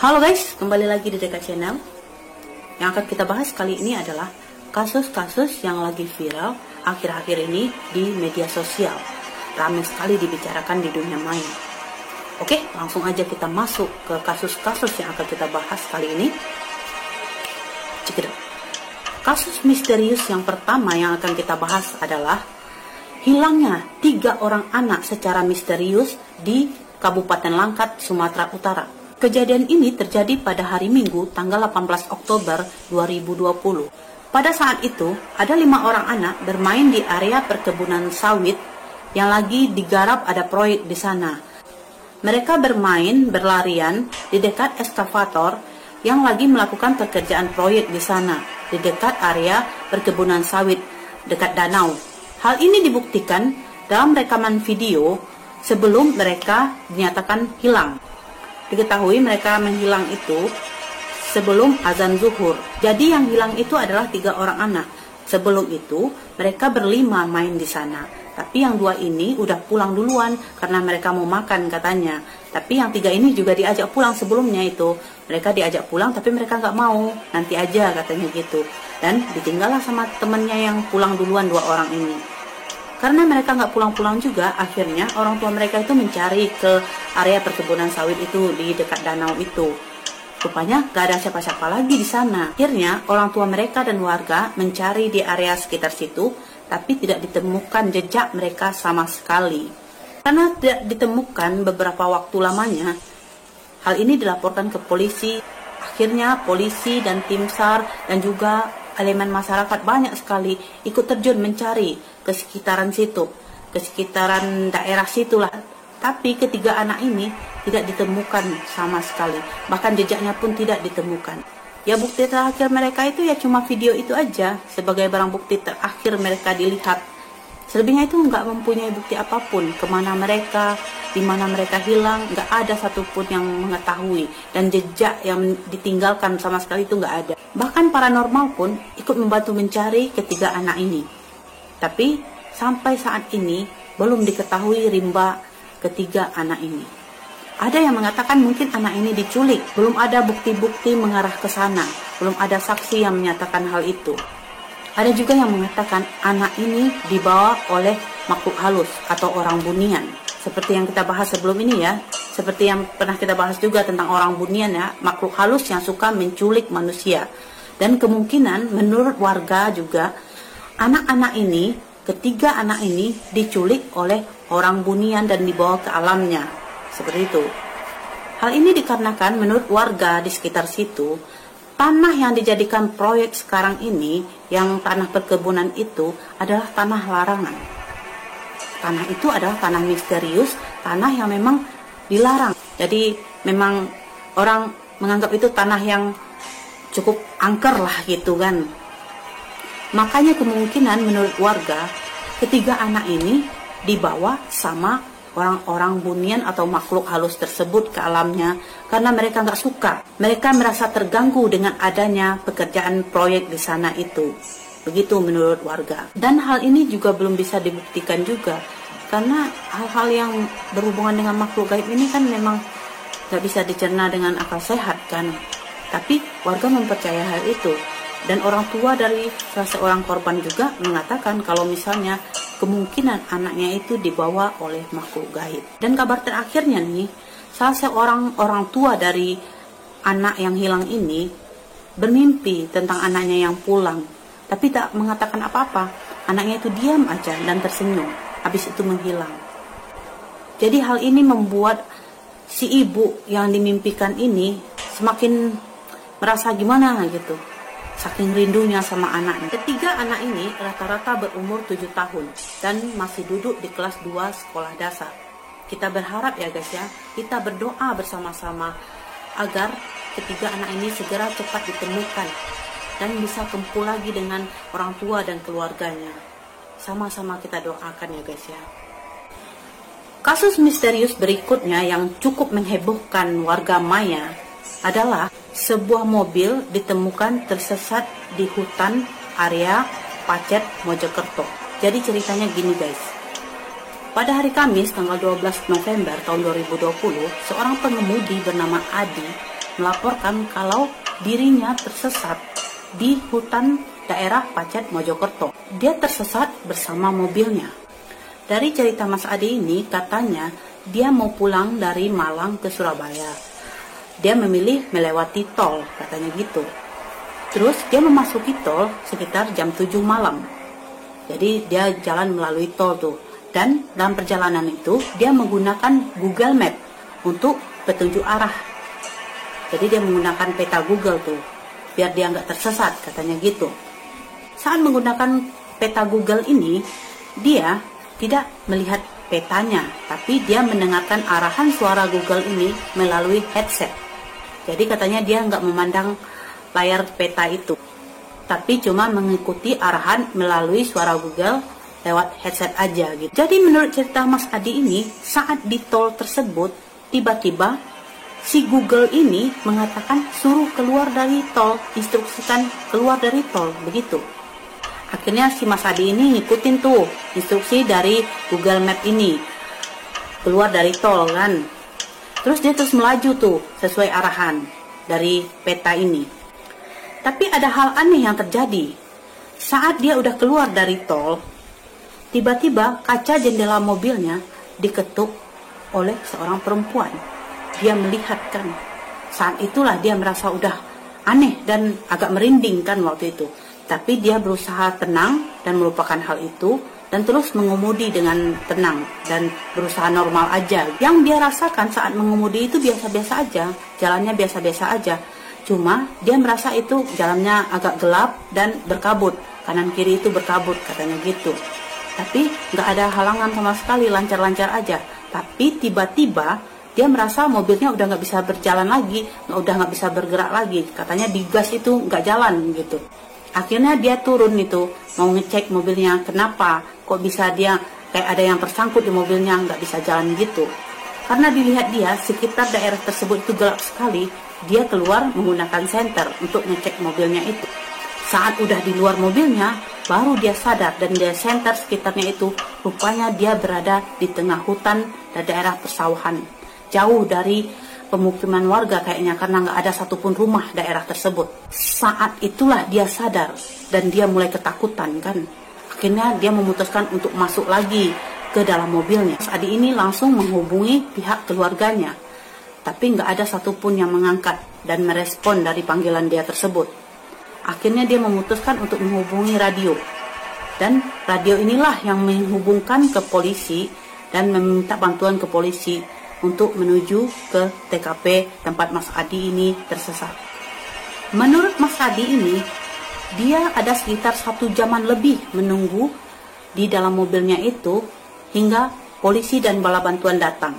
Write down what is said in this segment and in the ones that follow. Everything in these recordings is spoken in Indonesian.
Halo guys, kembali lagi di Deka Channel. Yang akan kita bahas kali ini adalah kasus-kasus yang lagi viral akhir-akhir ini di media sosial. Ramai sekali dibicarakan di dunia maya. Oke, langsung aja kita masuk ke kasus-kasus yang akan kita bahas kali ini. Cekidot. Kasus misterius yang pertama yang akan kita bahas adalah hilangnya 3 orang anak secara misterius di Kabupaten Langkat, Sumatera Utara. Kejadian ini terjadi pada hari Minggu tanggal 18 Oktober 2020. Pada saat itu, ada 5 orang anak bermain di area perkebunan sawit yang lagi digarap ada proyek di sana. Mereka bermain berlarian di dekat ekskavator yang lagi melakukan pekerjaan proyek di sana, di dekat area perkebunan sawit dekat danau. Hal ini dibuktikan dalam rekaman video sebelum mereka dinyatakan hilang. Diketahui mereka menghilang itu sebelum azan zuhur. Jadi yang hilang itu adalah 3 orang anak. Sebelum itu mereka berlima main di sana. Tapi yang 2 ini udah pulang duluan karena mereka mau makan katanya. Tapi yang 3 ini juga diajak pulang sebelumnya itu. Mereka diajak pulang tapi mereka nggak mau. Nanti aja katanya gitu. Dan ditinggallah sama temennya yang pulang duluan 2 orang ini. Karena mereka nggak pulang-pulang juga, akhirnya orang tua mereka itu mencari ke area perkebunan sawit itu di dekat danau itu. Rupanya nggak ada siapa-siapa lagi di sana. Akhirnya orang tua mereka dan warga mencari di area sekitar situ, tapi tidak ditemukan jejak mereka sama sekali. Karena tidak ditemukan beberapa waktu lamanya, hal ini dilaporkan ke polisi. Akhirnya polisi dan tim SAR dan juga elemen masyarakat banyak sekali ikut terjun mencari ke sekitaran situ, ke sekitaran daerah situlah. Tapi ketiga anak ini tidak ditemukan sama sekali, bahkan jejaknya pun tidak ditemukan. Ya bukti terakhir mereka itu ya cuma video itu aja sebagai barang bukti terakhir mereka dilihat. Selebihnya itu nggak mempunyai bukti apapun, kemana mereka, di mana mereka hilang, nggak ada satupun yang mengetahui, dan jejak yang ditinggalkan sama sekali itu nggak ada. Bahkan paranormal pun ikut membantu mencari ketiga anak ini. Tapi sampai saat ini belum diketahui rimba ketiga anak ini. Ada yang mengatakan mungkin anak ini diculik, belum ada bukti-bukti mengarah ke sana, belum ada saksi yang menyatakan hal itu. Ada juga yang mengatakan anak ini dibawa oleh makhluk halus atau orang bunian. Seperti yang kita bahas sebelum ini ya. Seperti yang pernah kita bahas juga tentang orang bunian ya. Makhluk halus yang suka menculik manusia. Dan kemungkinan menurut warga juga anak-anak ini, ketiga anak ini diculik oleh orang bunian dan dibawa ke alamnya. Seperti itu. Hal ini dikarenakan menurut warga di sekitar situ, tanah yang dijadikan proyek sekarang ini, yang tanah perkebunan itu adalah tanah larangan. Tanah itu adalah tanah misterius, tanah yang memang dilarang. Jadi memang orang menganggap itu tanah yang cukup angker lah gitu kan. Makanya kemungkinan menurut warga, ketiga anak ini dibawa sama orang-orang bunian atau makhluk halus tersebut ke alamnya karena mereka nggak suka. Mereka merasa terganggu dengan adanya pekerjaan proyek di sana itu. Begitu menurut warga. Dan hal ini juga belum bisa dibuktikan juga karena hal-hal yang berhubungan dengan makhluk gaib ini kan memang nggak bisa dicerna dengan akal sehat kan. Tapi warga mempercayai hal itu. Dan orang tua dari salah seorang korban juga mengatakan kalau misalnya kemungkinan anaknya itu dibawa oleh makhluk gaib. Dan kabar terakhirnya nih, salah seorang orang tua dari anak yang hilang ini bermimpi tentang anaknya yang pulang, tapi tak mengatakan apa-apa. Anaknya itu diam aja dan tersenyum, habis itu menghilang. Jadi hal ini membuat si ibu yang dimimpikan ini semakin merasa gimana gitu. Saking rindunya sama anaknya. Ketiga anak ini rata-rata berumur 7 tahun dan masih duduk di kelas 2 sekolah dasar. Kita berharap ya guys ya, kita berdoa bersama-sama agar ketiga anak ini segera cepat ditemukan dan bisa kumpul lagi dengan orang tua dan keluarganya. Sama-sama kita doakan ya guys ya. Kasus misterius berikutnya yang cukup menghebohkan warga maya adalah sebuah mobil ditemukan tersesat di hutan area Pacet, Mojokerto. Jadi ceritanya gini guys. Pada hari Kamis tanggal 12 November tahun 2020, seorang pengemudi bernama Adi melaporkan kalau dirinya tersesat di hutan daerah Pacet, Mojokerto. Dia tersesat bersama mobilnya. Dari cerita Mas Adi ini, katanya dia mau pulang dari Malang ke Surabaya. Dia memilih melewati tol, katanya gitu. Terus dia memasuki tol sekitar jam 7 malam. Jadi dia jalan melalui tol tuh. Dan dalam perjalanan itu dia menggunakan Google Map untuk petunjuk arah. Jadi dia menggunakan peta Google tuh, biar dia nggak tersesat, katanya gitu. Saat menggunakan peta Google ini, dia tidak melihat petanya, tapi dia mendengarkan arahan suara Google ini melalui headset. Jadi katanya dia nggak memandang layar peta itu, tapi cuma mengikuti arahan melalui suara Google lewat headset aja gitu. Jadi menurut cerita Mas Adi ini, saat di tol tersebut, tiba-tiba si Google ini mengatakan suruh keluar dari tol, instruksikan keluar dari tol, begitu. Akhirnya si Mas Adi ini ngikutin tuh instruksi dari Google Map ini, keluar dari tol kan. Terus dia terus melaju tuh sesuai arahan dari peta ini. Tapi ada hal aneh yang terjadi. Saat dia udah keluar dari tol, tiba-tiba kaca jendela mobilnya diketuk oleh seorang perempuan. Dia melihat kan. Saat itulah dia merasa udah aneh dan agak merinding kan waktu itu. Tapi dia berusaha tenang dan melupakan hal itu dan terus mengemudi dengan tenang dan berusaha normal aja. Yang dia rasakan saat mengemudi itu biasa-biasa aja, jalannya biasa-biasa aja. Cuma dia merasa itu jalannya agak gelap dan berkabut, kanan kiri itu berkabut, katanya gitu. Tapi nggak ada halangan sama sekali, lancar-lancar aja. Tapi tiba-tiba dia merasa mobilnya udah nggak bisa berjalan lagi, udah nggak bisa bergerak lagi. Katanya di gas itu nggak jalan gitu. Akhirnya dia turun itu, mau ngecek mobilnya, kenapa kok bisa dia kayak ada yang tersangkut di mobilnya, nggak bisa jalan gitu. Karena dilihat dia, sekitar daerah tersebut itu gelap sekali, dia keluar menggunakan senter untuk ngecek mobilnya itu. Saat udah di luar mobilnya, baru dia sadar dan dia senter sekitarnya itu, rupanya dia berada di tengah hutan dan daerah persawahan. Jauh dari pemukiman warga kayaknya, karena nggak ada satupun rumah daerah tersebut. Saat itulah dia sadar dan dia mulai ketakutan kan. Akhirnya dia memutuskan untuk masuk lagi ke dalam mobilnya. Mas Adi ini langsung menghubungi pihak keluarganya, tapi nggak ada satupun yang mengangkat dan merespon dari panggilan dia tersebut. Akhirnya dia memutuskan untuk menghubungi radio, dan radio inilah yang menghubungkan ke polisi dan meminta bantuan ke polisi untuk menuju ke TKP tempat Mas Adi ini tersesat. Menurut Mas Adi ini, dia ada sekitar 1 jaman lebih menunggu di dalam mobilnya itu hingga polisi dan bala bantuan datang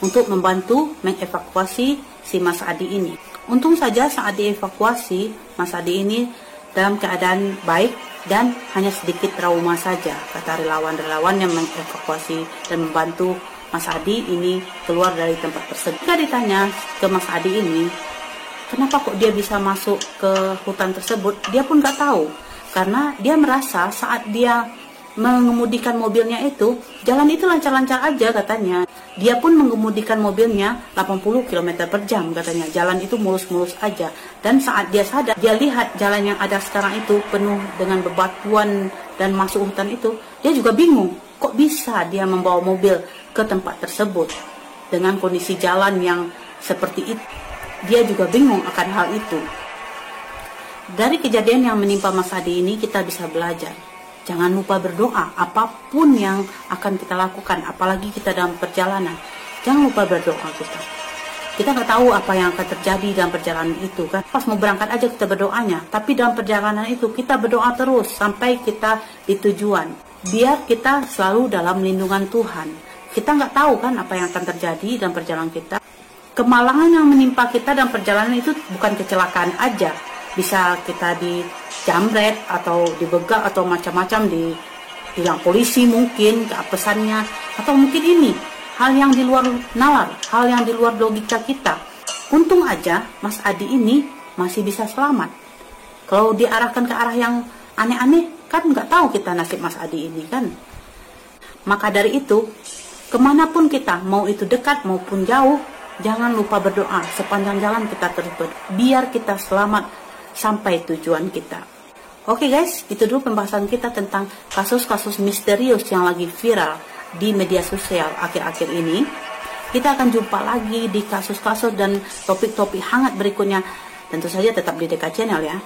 untuk membantu mengevakuasi si Mas Adi ini. Untung saja saat dievakuasi, Mas Adi ini dalam keadaan baik dan hanya sedikit trauma saja, kata relawan-relawan yang mengevakuasi dan membantu Mas Adi ini keluar dari tempat tersebut. Jika ditanya ke Mas Adi ini, kenapa kok dia bisa masuk ke hutan tersebut, dia pun nggak tahu. Karena dia merasa saat dia mengemudikan mobilnya itu, jalan itu lancar-lancar aja katanya. Dia pun mengemudikan mobilnya 80 km per jam katanya. Jalan itu mulus-mulus aja. Dan saat dia sadar, dia lihat jalan yang ada sekarang itu penuh dengan bebatuan dan masuk hutan itu, dia juga bingung. Kok bisa dia membawa mobil ke tempat tersebut dengan kondisi jalan yang seperti itu? Dia juga bingung akan hal itu. Dari kejadian yang menimpa Mas Adi ini kita bisa belajar. Jangan lupa berdoa apapun yang akan kita lakukan, apalagi kita dalam perjalanan. Jangan lupa berdoa kita. Kita nggak tahu apa yang akan terjadi dalam perjalanan itu kan. Pas mau berangkat aja kita berdoanya, tapi dalam perjalanan itu kita berdoa terus sampai kita di tujuan. Biar kita selalu dalam lindungan Tuhan. Kita nggak tahu kan apa yang akan terjadi dalam perjalanan kita. Kemalangan yang menimpa kita dalam perjalanan itu bukan kecelakaan aja. Bisa kita dijamret atau dibegal atau macam-macam, dibilang polisi mungkin, keapesannya. Atau mungkin ini hal yang di luar nalar, hal yang di luar logika kita. Untung aja Mas Adi ini masih bisa selamat. Kalau diarahkan ke arah yang aneh-aneh, kan nggak tahu kita nasib Mas Adi ini kan. Maka dari itu, kemanapun kita, mau itu dekat maupun jauh, Jangan lupa berdoa sepanjang jalan kita terus biar kita selamat sampai tujuan kita. Oke guys, itu dulu pembahasan kita tentang kasus-kasus misterius yang lagi viral di media sosial akhir-akhir ini. Kita akan jumpa lagi di kasus-kasus dan topik-topik hangat berikutnya. Tentu saja tetap di DK Channel ya.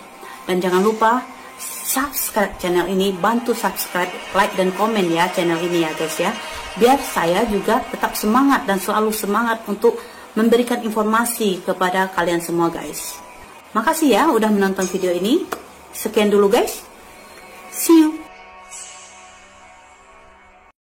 Dan jangan lupa subscribe channel ini, bantu subscribe, like dan komen ya channel ini ya guys ya. Biar saya juga tetap semangat dan selalu semangat untuk memberikan informasi kepada kalian semua guys. Makasih ya udah menonton video ini. Sekian dulu guys. See you.